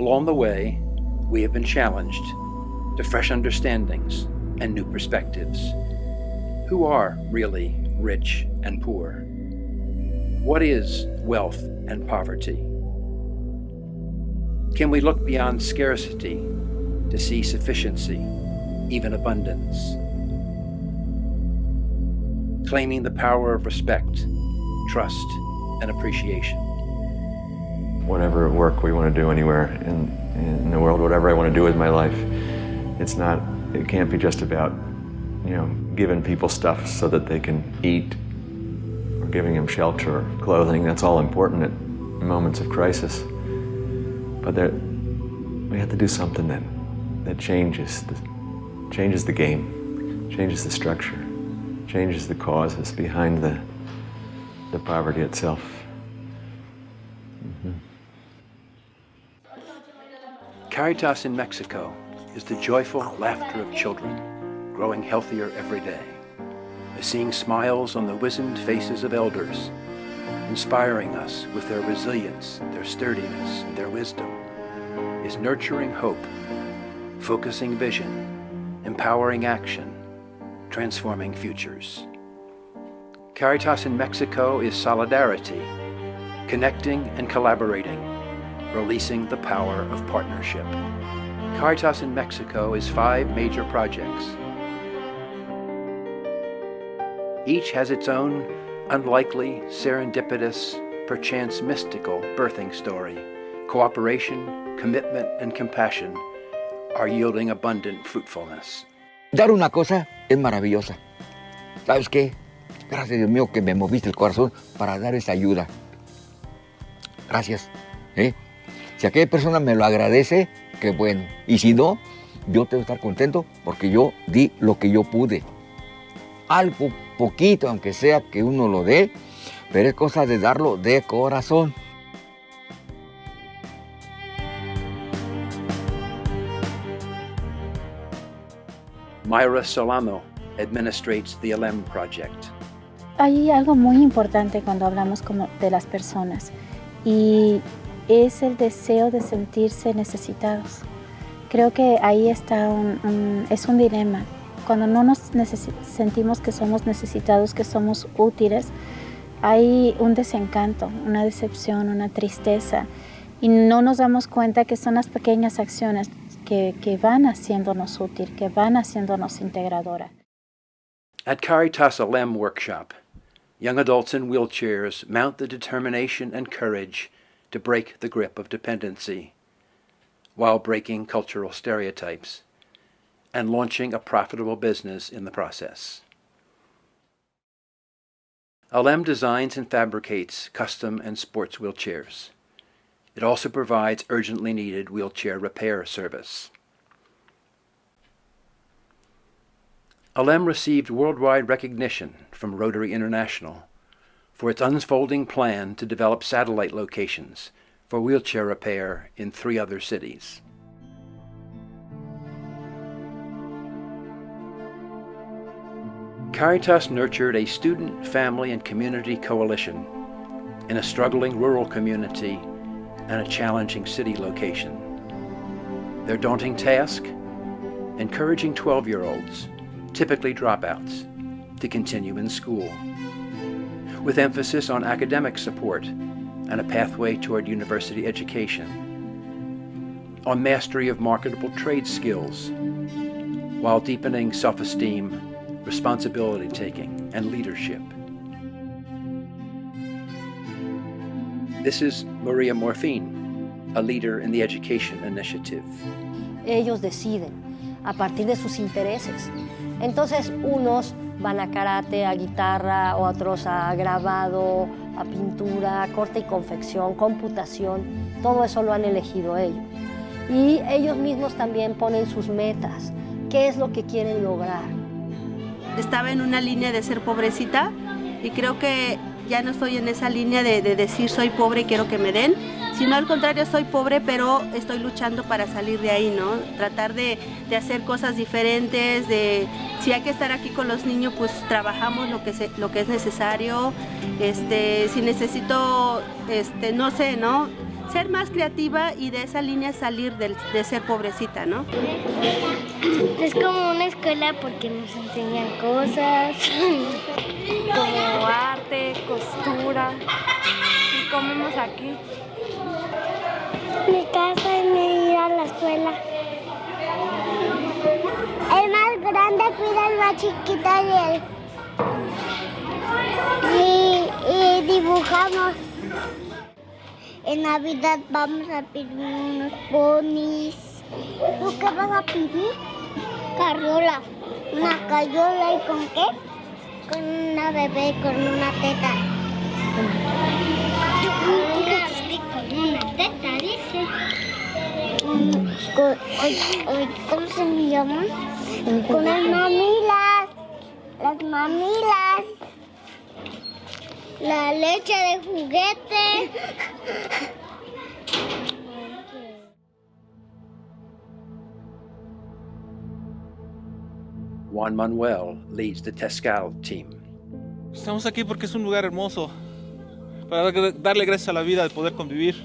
Along the way, we have been challenged to fresh understandings and new perspectives. Who are really rich and poor? What is wealth and poverty? Can we look beyond scarcity to see sufficiency, even abundance? Claiming the power of respect, trust, and appreciation. Whatever work we want to do anywhere in the world, whatever I want to do with my life, it can't be just about, giving people stuff so that they can eat, or giving them shelter or clothing. That's all important at moments of crisis. But we have to do something that changes the game, changes the structure, changes the causes behind the poverty itself. Mm-hmm. Karitas in Mexico is the joyful laughter of children growing healthier every day, seeing smiles on the wizened faces of elders, inspiring us with their resilience, their sturdiness, and their wisdom, is nurturing hope, focusing vision, empowering action, transforming futures. Karitas in Mexico is solidarity, connecting and collaborating, releasing the power of partnership. Karitas in Mexico is 5 major projects. Each has its own unlikely, serendipitous, perchance mystical birthing story. Cooperation, commitment, and compassion are yielding abundant fruitfulness. Dar una cosa es maravillosa. ¿Sabes qué? Gracias, Dios mío, que me moviste el corazón para dar esa ayuda. Gracias. Si aquella persona me lo agradece, qué bueno. Y si no, yo tengo que estar contento porque yo di lo que yo pude. Algo poquito, aunque sea que uno lo dé, pero es cosa de darlo de corazón. Myra Solano administrates the Alem Project. Hay algo muy importante cuando hablamos de las personas y es el deseo de sentirse necesitados. Creo que ahí está es un dilema. Cuando no nos sentimos que somos necesitados, que somos útiles, hay un desencanto, una decepción, una tristeza y no nos damos cuenta que son las pequeñas acciones que van haciéndonos útil, que van haciéndonos integradora. At Karitas Alem Workshop, young adults in wheelchairs mount the determination and courage to break the grip of dependency, while breaking cultural stereotypes and launching a profitable business in the process. Alem designs and fabricates custom and sports wheelchairs. It also provides urgently needed wheelchair repair service. Alem received worldwide recognition from Rotary International for its unfolding plan to develop satellite locations for wheelchair repair in 3 other cities. Karitas nurtured a student, family, and community coalition in a struggling rural community and a challenging city location. Their daunting task? Encouraging 12-year-olds, typically dropouts, to continue in school, with emphasis on academic support and a pathway toward university education, on mastery of marketable trade skills, while deepening self-esteem, responsibility-taking, and leadership. This is Maria Morfin, a leader in the Education Initiative. Ellos deciden a partir de sus intereses. Entonces, unos van a karate, a guitarra, otros a grabado, a pintura, corte y confección, computación. Todo eso lo han elegido ellos. Y ellos mismos también ponen sus metas. ¿Qué es lo que quieren lograr? Estaba en una línea de ser pobrecita y creo que ya no estoy en esa línea de decir soy pobre y quiero que me den, sino al contrario, soy pobre pero estoy luchando para salir de ahí, ¿no? Tratar de hacer cosas diferentes, si hay que estar aquí con los niños, pues trabajamos lo que es necesario, si necesito, no sé, ¿no? ser más creativa y de esa línea salir de ser pobrecita, ¿no? Es como una escuela porque nos enseñan cosas como arte, costura y comemos aquí. Mi casa es ir a la escuela. El más grande cuida al más chiquito y dibujamos. En Navidad vamos a pedir unos ponis. ¿Tú qué vas a pedir? Carriola. Una carriola, ¿y con qué? Con una bebé, con una teta. Con una teta, dice. ¿Cómo se me llaman? Con las mamilas. Las mamilas. La leche de juguete. Juan Manuel leads the Tescal team. Estamos aquí porque es un lugar hermoso, para darle gracias a la vida de poder convivir.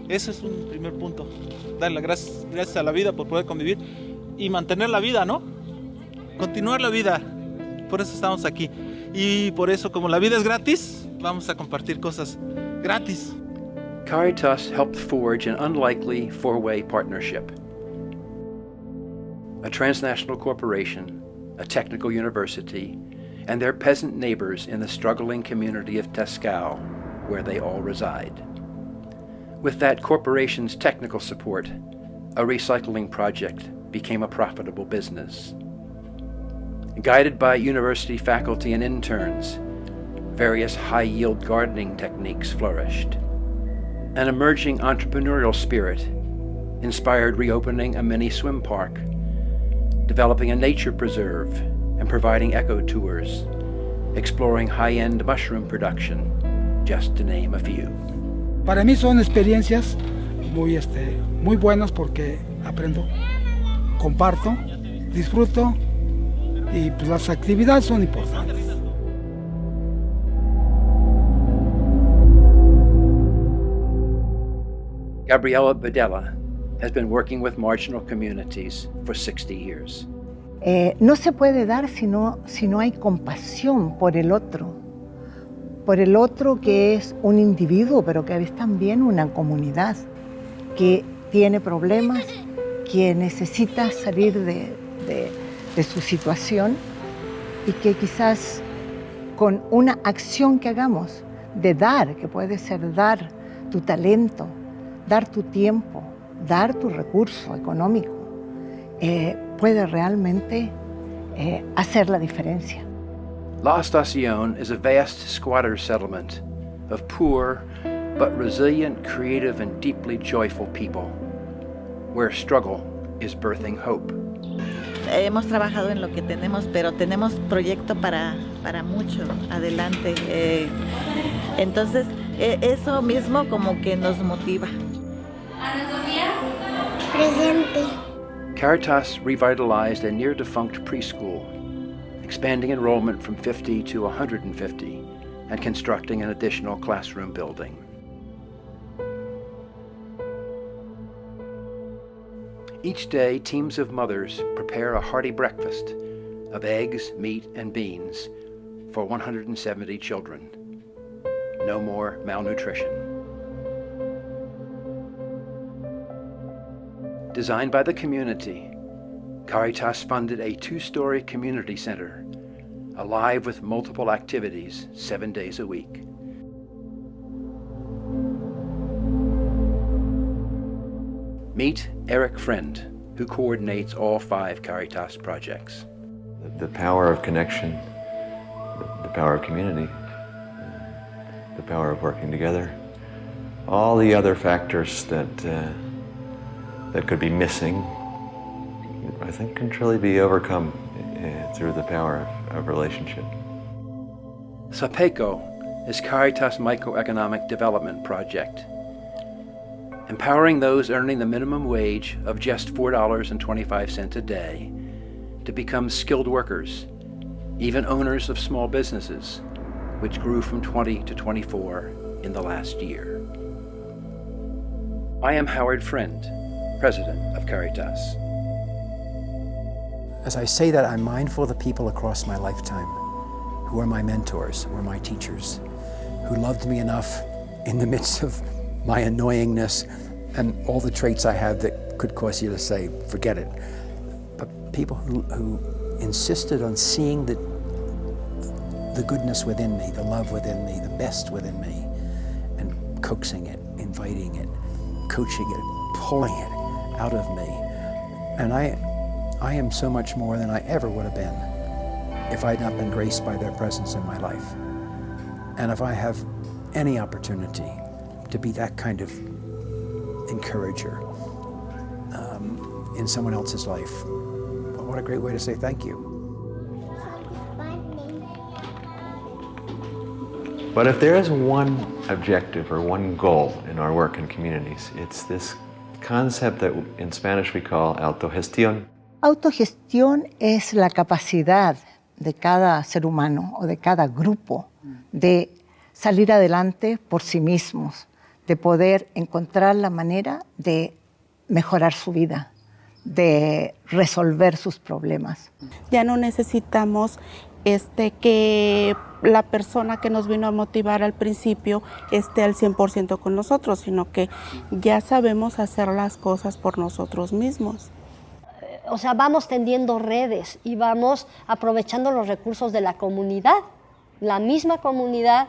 Ese es un primer punto, darle gracias a la vida por poder convivir y mantener la vida, ¿no? Continuar la vida, por eso estamos aquí. Y por eso, como la vida es gratis, vamos a compartir cosas gratis. Karitas helped forge an unlikely four-way partnership. A transnational corporation, a technical university, and their peasant neighbors in the struggling community of Tescal, where they all reside. With that corporation's technical support, a recycling project became a profitable business. Guided by university faculty and interns, various high-yield gardening techniques flourished. An emerging entrepreneurial spirit inspired reopening a mini swim park, developing a nature preserve, and providing eco tours, exploring high-end mushroom production, just to name a few. Para mí son experiencias muy buenas porque aprendo, comparto, disfruto y pues las actividades son importantes. Gabriela Badella has been working with marginal communities for 60 years. No se puede dar si no hay compasión por el otro que es un individuo, pero que es también una comunidad que tiene problemas, que necesita salir de su situación y que quizás con una acción que hagamos de dar, que puede ser dar tu talento, dar tu tiempo, dar tu recurso económico, puede realmente hacer la diferencia. La Estación is a vast squatter settlement of poor but resilient, creative, and deeply joyful people, where struggle is birthing hope. Hemos trabajado en lo que tenemos, pero tenemos proyecto para mucho adelante. Entonces, eso mismo como que nos motiva. Presente. Karitas revitalized a near-defunct preschool, expanding enrollment from 50 to 150 and constructing an additional classroom building. Each day, teams of mothers prepare a hearty breakfast of eggs, meat, and beans for 170 children. No more malnutrition. Designed by the community, Karitas funded a 2-story community center, alive with multiple activities 7 days a week. Meet Eric Friend, who coordinates all 5 Karitas projects. The power of connection, the power of community, the power of working together, all the other factors that could be missing, I think can truly be overcome through the power of relationship. SAPECO is Karitas' microeconomic development project, empowering those earning the minimum wage of just $4.25 a day to become skilled workers, even owners of small businesses, which grew from 20 to 24 in the last year. I am Howard Friend, President of Karitas. As I say that, I'm mindful of the people across my lifetime who are my mentors, who are my teachers, who loved me enough in the midst of my annoyingness and all the traits I have that could cause you to say, forget it. But people who insisted on seeing the goodness within me, the love within me, the best within me, and coaxing it, inviting it, coaching it, pulling it out of me. And I am so much more than I ever would have been if I had not been graced by their presence in my life. And if I have any opportunity to be that kind of encourager in someone else's life, well, what a great way to say thank you. But if there is one objective or one goal in our work in communities, it's this concept that in Spanish we call autogestión. Autogestión es la capacidad de cada ser humano o de cada grupo de salir adelante por sí mismos, de poder encontrar la manera de mejorar su vida, de resolver sus problemas. Ya no necesitamos que la persona que nos vino a motivar al principio esté al 100% con nosotros, sino que ya sabemos hacer las cosas por nosotros mismos. O sea, vamos tendiendo redes y vamos aprovechando los recursos de la comunidad. La misma comunidad,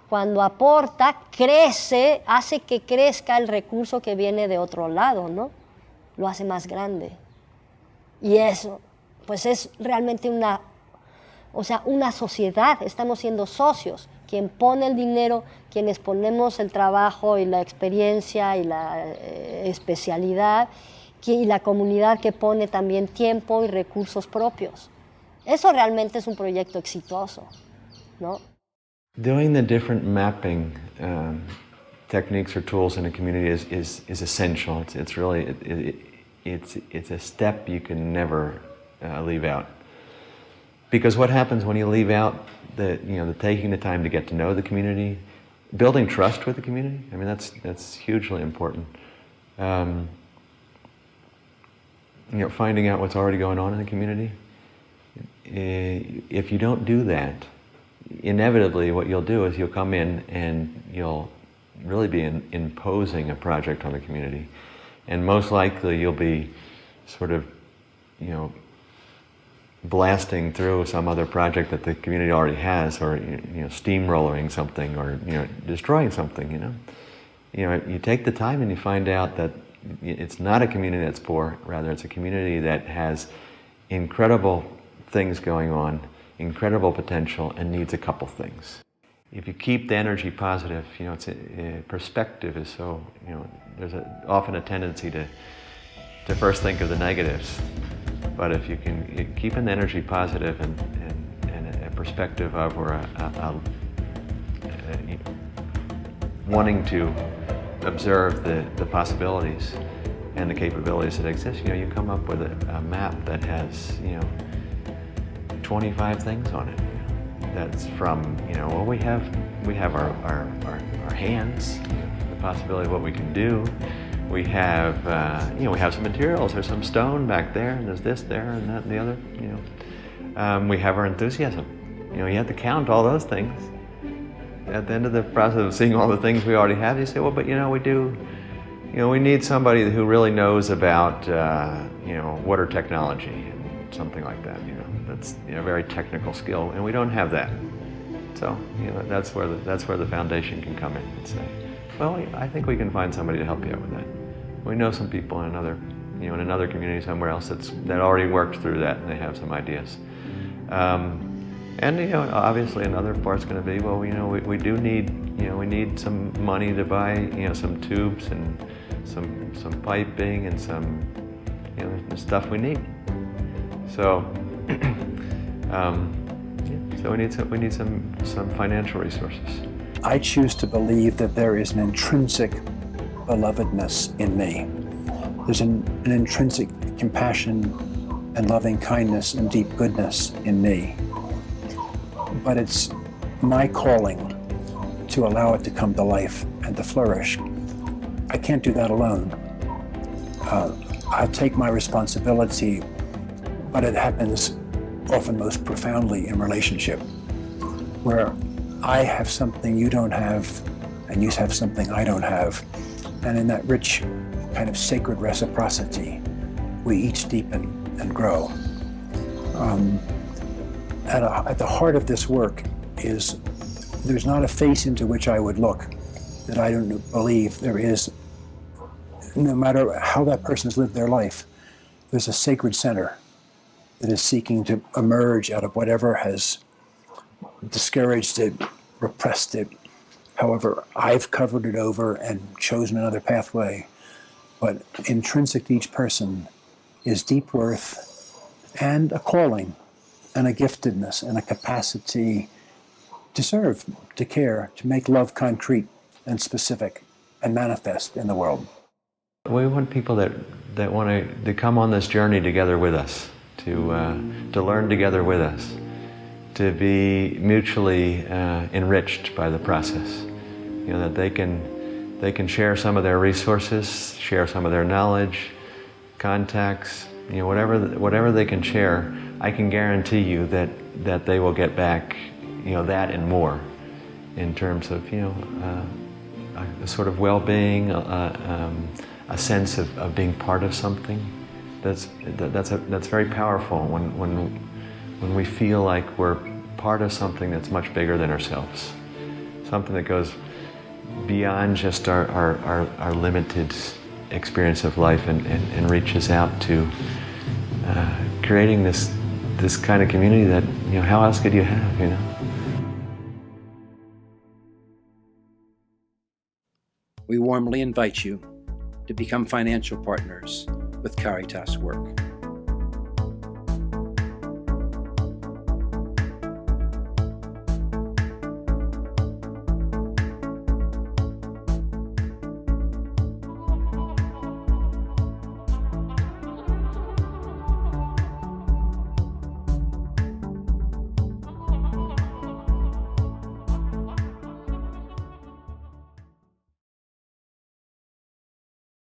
cuando aporta, crece, hace que crezca el recurso que viene de otro lado, ¿no? Lo hace más grande. Y eso, pues es realmente una sociedad. Estamos siendo socios. Quien pone el dinero, quienes ponemos el trabajo y la experiencia y la especialidad, y la comunidad que pone también tiempo y recursos propios. Eso realmente es un proyecto exitoso, ¿no? Doing the different mapping techniques or tools in a community is essential. It's really it's a step you can never leave out. Because what happens when you leave out the taking the time to get to know the community, building trust with the community? I mean, that's hugely important. Finding out what's already going on in the community. If you don't do that, inevitably what you'll do is you'll come in and you'll really be imposing a project on the community. And most likely you'll be sort of, blasting through some other project that the community already has, or steamrolling something, or destroying something. You take the time and you find out that it's not a community that's poor, rather it's a community that has incredible things going on, incredible potential, and needs a couple things. If you keep the energy positive, perspective is so, there's often a tendency to first think of the negatives. But if you can keep an energy positive and a perspective of, or wanting to observe the possibilities and the capabilities that exist, you come up with a map that has 25 things on it. That's from we have our hands, the possibility of what we can do. We have we have some materials. There's some stone back there, and there's this there, and that, and the other. We have our enthusiasm. You have to count all those things. At the end of the process of seeing all the things we already have, you say, well, but we do. We need somebody who really knows about water technology and something like that. That's a very technical skill, and we don't have that. So that's where the foundation can come in and say, well, I think we can find somebody to help you out with that. We know some people in another community somewhere else that already worked through that, and they have some ideas. And obviously another part's going to be, well, we do need we need some money to buy some tubes and some piping and some the stuff we need. So so we need some financial resources. I choose to believe that there is an intrinsic belovedness in me. There's an intrinsic compassion and loving kindness and deep goodness in me. But it's my calling to allow it to come to life and to flourish. I can't do that alone. I take my responsibility, but it happens often most profoundly in relationship, where I have something you don't have, and you have something I don't have. And in that rich kind of sacred reciprocity, we each deepen and grow. At the heart of this work is there's not a face into which I would look that I don't believe there is, no matter how that person has lived their life, there's a sacred center that is seeking to emerge out of whatever has discouraged it, repressed it. However, I've covered it over and chosen another pathway. But intrinsic to each person is deep worth and a calling and a giftedness and a capacity to serve, to care, to make love concrete and specific and manifest in the world. We want people that want to come on this journey together with us, to learn together with us, to be mutually enriched by the process. You know, that they can share some of their resources, share some of their knowledge, contacts, you know, whatever they can share. I can guarantee you that they will get back, you know, that and more, in terms of, you know, a sort of well-being, a sense of being part of something. That's very powerful when we feel like we're part of something that's much bigger than ourselves, something that goes beyond just our limited experience of life and reaches out to creating this kind of community that, you know, how else could you have, you know? We warmly invite you to become financial partners with Karitas work.